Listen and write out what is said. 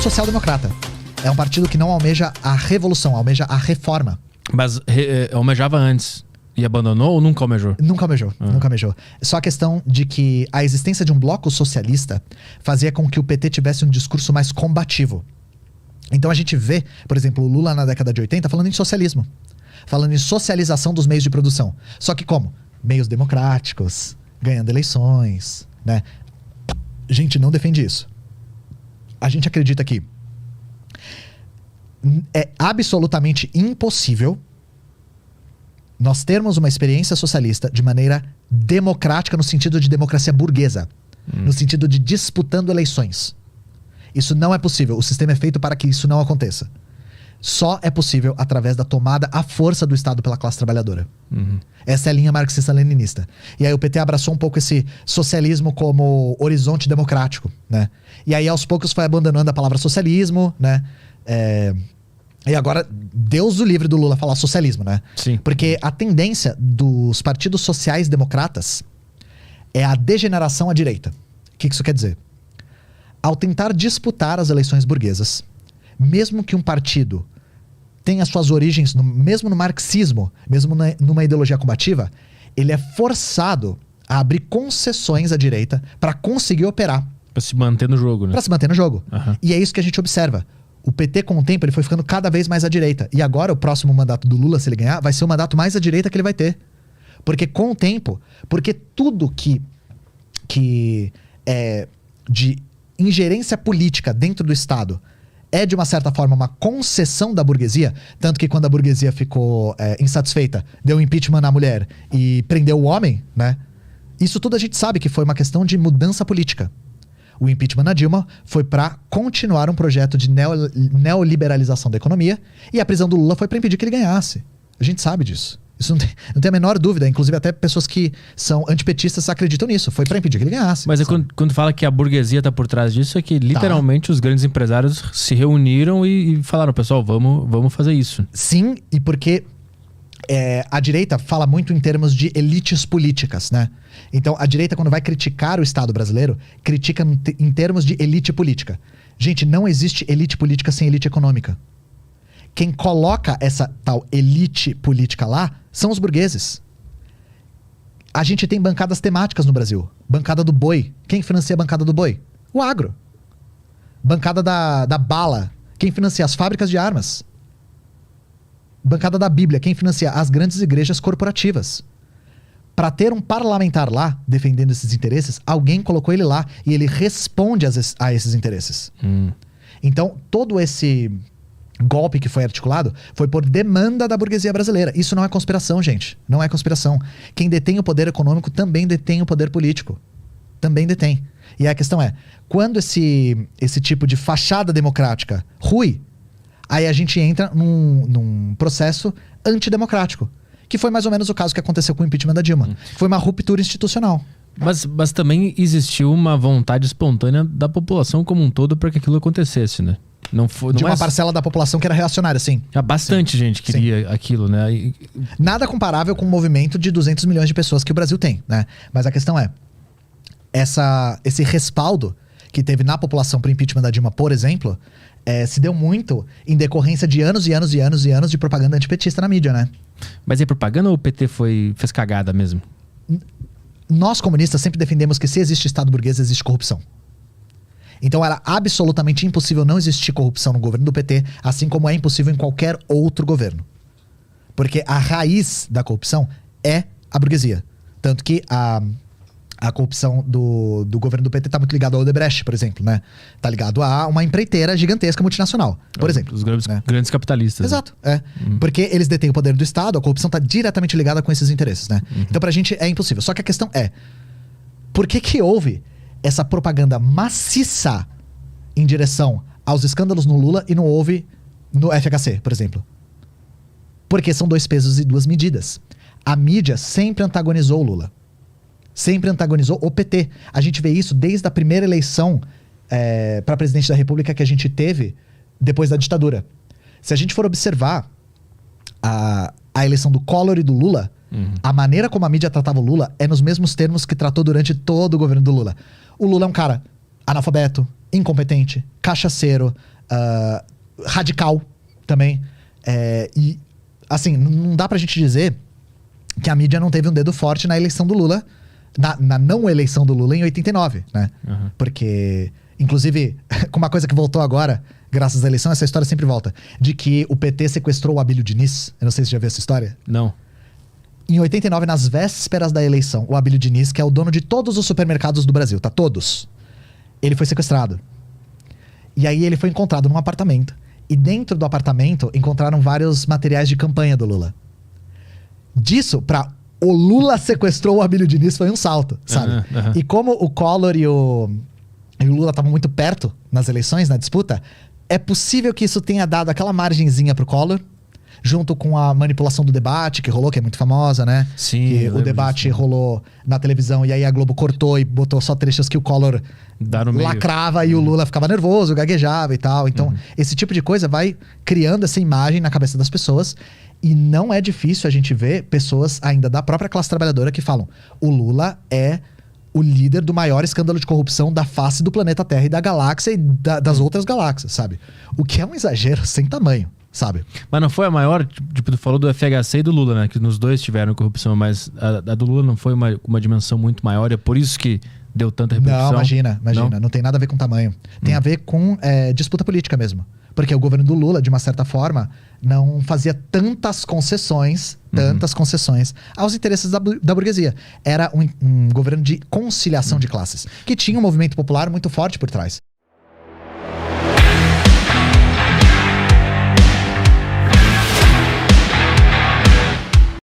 social-democrata. É um partido que não almeja a revolução, almeja a reforma. Mas almejava antes e abandonou ou nunca almejou? Nunca almejou, nunca almejou. Só a questão de que a existência de um bloco socialista fazia com que o PT tivesse um discurso mais combativo. Então a gente vê, por exemplo, o Lula na década de 80 falando em socialismo. Falando em socialização dos meios de produção. Só que como? Meios democráticos, ganhando eleições, né? A gente não defende isso. A gente acredita que é absolutamente impossível nós termos uma experiência socialista de maneira democrática no sentido de democracia burguesa. No sentido de disputando eleições. Isso não é possível. O sistema é feito para que isso não aconteça. Só é possível através da tomada à força do Estado pela classe trabalhadora. Essa é a linha marxista-leninista. E aí o PT abraçou um pouco esse socialismo como horizonte democrático, né? E aí aos poucos foi abandonando a palavra socialismo, né? E agora, Deus o livre do Lula falar socialismo, né? Sim. Porque a tendência dos partidos sociais-democratas é a degeneração à direita. O que isso quer dizer? Ao tentar disputar as eleições burguesas, mesmo que um partido tenha suas origens mesmo no marxismo, mesmo numa ideologia combativa, ele é forçado a abrir concessões à direita para conseguir operar. Para se manter no jogo, né? Para se manter no jogo. E é isso que a gente observa. O PT, com o tempo, ele foi ficando cada vez mais à direita. E agora, o próximo mandato do Lula, se ele ganhar, vai ser o mandato mais à direita que ele vai ter. Porque com o tempo, porque tudo que é de ingerência política dentro do Estado é, de uma certa forma, uma concessão da burguesia, tanto que quando a burguesia ficou insatisfeita, deu impeachment na mulher e prendeu o homem, né? Isso tudo a gente sabe que foi uma questão de mudança política. O impeachment na Dilma foi para continuar um projeto de neoliberalização da economia, e a prisão do Lula foi para impedir que ele ganhasse. A gente sabe disso. Isso não tem a menor dúvida. Inclusive até pessoas que são antipetistas acreditam nisso. Foi para impedir que ele ganhasse. Mas quando fala que a burguesia tá por trás disso, é que literalmente os grandes empresários se reuniram e falaram, pessoal, vamos fazer isso. Sim, e porque a direita fala muito em termos de elites políticas, né? Então a direita, quando vai criticar o Estado brasileiro, critica em termos de elite política. Gente, não existe elite política sem elite econômica. Quem coloca essa tal elite política lá são os burgueses. A gente tem bancadas temáticas no Brasil. Bancada do boi. Quem financia a bancada do boi? O agro. Bancada da bala. Quem financia? As fábricas de armas. Bancada da Bíblia. Quem financia? As grandes igrejas corporativas. Para ter um parlamentar lá, defendendo esses interesses, alguém colocou ele lá e ele responde a esses interesses. Então, todo esse golpe que foi articulado foi por demanda da burguesia brasileira. Isso não é conspiração, gente. Não é conspiração. Quem detém o poder econômico também detém o poder político. Também detém. E a questão é, quando esse tipo de fachada democrática rui, aí a gente entra num processo antidemocrático. Que foi mais ou menos o caso que aconteceu com o impeachment da Dilma. Foi uma ruptura institucional. Mas também existiu uma vontade espontânea da população como um todo para que aquilo acontecesse, né? De uma parcela da população que era reacionária, sim. Bastante gente queria aquilo, né? Nada comparável com o movimento de 200 milhões de pessoas que o Brasil tem, né? Mas a questão é, esse respaldo que teve na população para o impeachment da Dilma, por exemplo, se deu muito em decorrência de anos e anos e anos e anos de propaganda antipetista na mídia, né? Mas é propaganda ou o PT fez cagada mesmo? Nós comunistas sempre defendemos que se existe Estado burguês, existe corrupção. Então era absolutamente impossível não existir corrupção no governo do PT, assim como é impossível em qualquer outro governo. Porque a raiz da corrupção é a burguesia. Tanto que a corrupção do governo do PT está muito ligada ao Odebrecht, por exemplo, né? Tá ligado a uma empreiteira gigantesca multinacional, por exemplo. Os grandes capitalistas. Exato, Porque eles detêm o poder do Estado, a corrupção está diretamente ligada com esses interesses, né? Então pra gente é impossível. Só que a questão é, por que houve essa propaganda maciça em direção aos escândalos no Lula e não houve no FHC, por exemplo? Porque são dois pesos e duas medidas. A mídia sempre antagonizou o Lula. Sempre antagonizou o PT. A gente vê isso desde a primeira eleição para presidente da República que a gente teve depois da ditadura. Se a gente for observar a eleição do Collor e do Lula, a maneira como a mídia tratava o Lula é nos mesmos termos que tratou durante todo o governo do Lula. O Lula é um cara analfabeto, incompetente, cachaceiro, radical também. E, assim, não dá pra gente dizer que a mídia não teve um dedo forte na eleição do Lula, na não eleição do Lula em 89, né? Uhum. Porque, inclusive, com uma coisa que voltou agora, graças à eleição, essa história sempre volta, de que o PT sequestrou o Abílio Diniz. Eu não sei se você já viu essa história. Não. Em 89, nas vésperas da eleição, o Abílio Diniz, que é o dono de todos os supermercados do Brasil, tá? Todos. Ele foi sequestrado. E aí ele foi encontrado num apartamento. E dentro do apartamento encontraram vários materiais de campanha do Lula. Disso pra o Lula sequestrou o Abílio Diniz foi um salto, sabe? E como o Collor e o Lula estavam muito perto nas eleições, na disputa, é possível que isso tenha dado aquela margenzinha pro Collor, junto com a manipulação do debate que rolou, que é muito famosa, né? Sim. Que o debate rolou na televisão e aí a Globo cortou e botou só trechos que o Collor lacrava e o Lula ficava nervoso, gaguejava e tal. Então, esse tipo de coisa vai criando essa imagem na cabeça das pessoas. E não é difícil a gente ver pessoas ainda da própria classe trabalhadora que falam: o Lula é o líder do maior escândalo de corrupção da face do planeta Terra e da galáxia e das outras galáxias, sabe? O que é um exagero sem tamanho, sabe? Mas não foi a maior, tipo, tu falou do FHC e do Lula, né? Que nos dois tiveram corrupção, mas a do Lula não foi uma dimensão muito maior, é por isso que deu tanta repercussão? Não, imagina. Não tem nada a ver com tamanho. Tem a ver com disputa política mesmo. Porque o governo do Lula, de uma certa forma, não fazia tantas concessões aos interesses da burguesia. Era um governo de conciliação de classes, que tinha um movimento popular muito forte por trás.